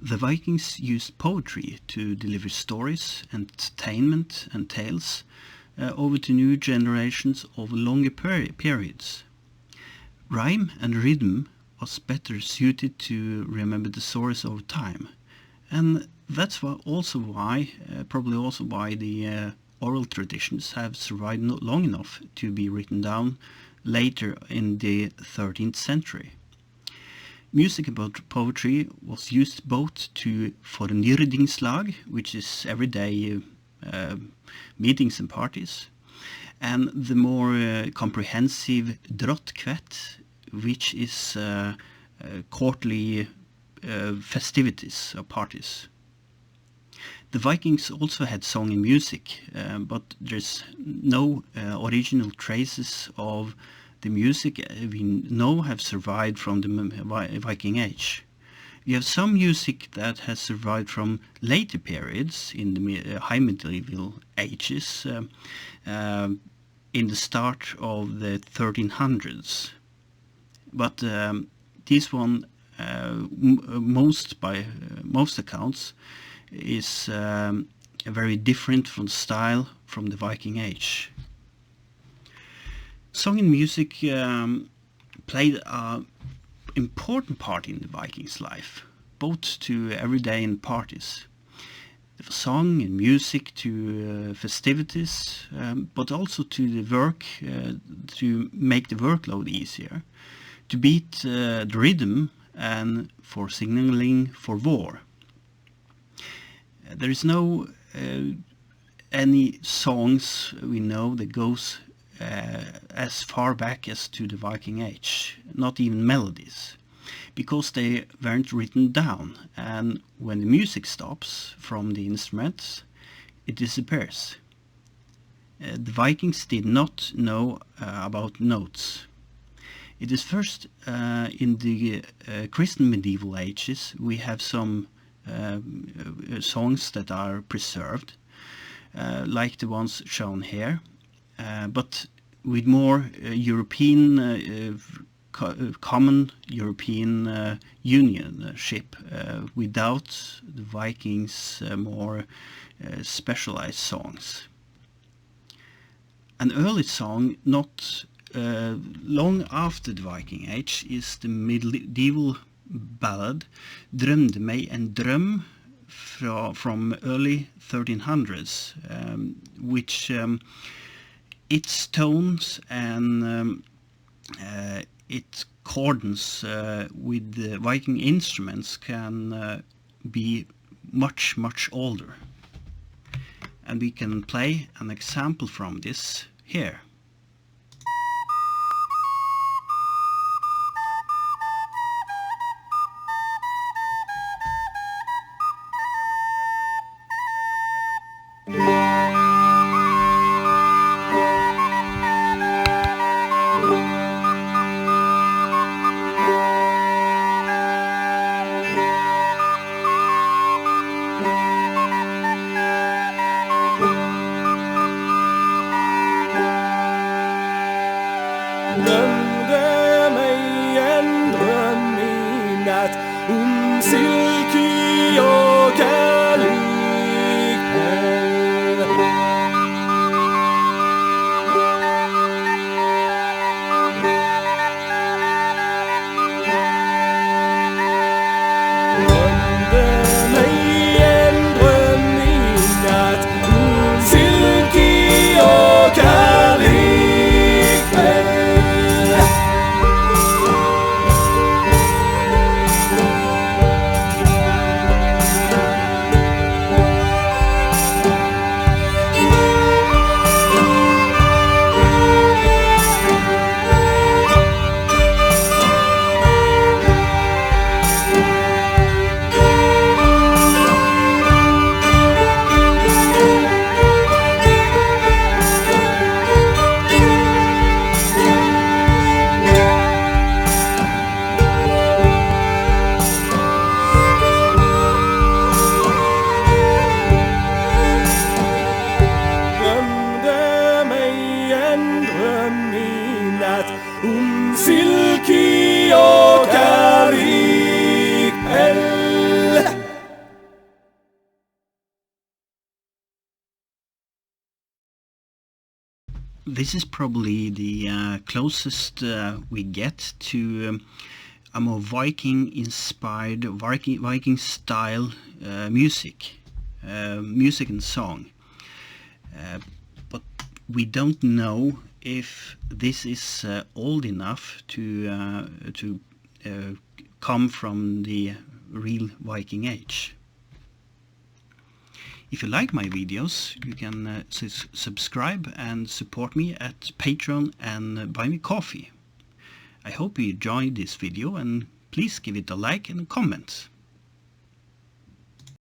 The Vikings used poetry to deliver stories, entertainment and tales over to new generations over longer periods. Rhyme and rhythm was better suited to remember the stories over time, and that's probably also why the oral traditions have survived not long enough to be written down later in the 13th century. Music about poetry was used both to fornyrdingsslag, which is everyday meetings and parties, and the more comprehensive drottkvett, which is quarterly festivities or parties. The Vikings also had song and music, but there's no original traces of the music we know have survived from the Viking Age. We have some music that has survived from later periods in the high medieval ages, in the start of the 1300s. But this one, by most accounts, is very different from style from the Viking Age. Song and music played an important part in the Vikings' life, both to everyday and parties. There was song and music to festivities, but also to the work, to make the workload easier, to beat the rhythm, and for signaling for war. There is no any songs we know that goes as far back as to the Viking Age, not even melodies, because they weren't written down, and when the music stops from the instruments, it disappears. The Vikings did not know about notes. It is first in the Christian medieval ages we have some songs that are preserved, like the ones shown here, but with more European, common European unionship, without the Vikings' more specialized songs. An early song not long after the Viking Age is the medieval ballad Drømde and drøm from early 1300s, which its tones and its accordance with the Viking instruments can be much older. And we can play an example from this here. This is probably the closest we get to a more Viking-inspired, Viking-style music and song. But we don't know if this is old enough to come from the real Viking age. If you like my videos, you can subscribe and support me at Patreon and buy me coffee. I hope you enjoyed this video, and please give it a like and a comment.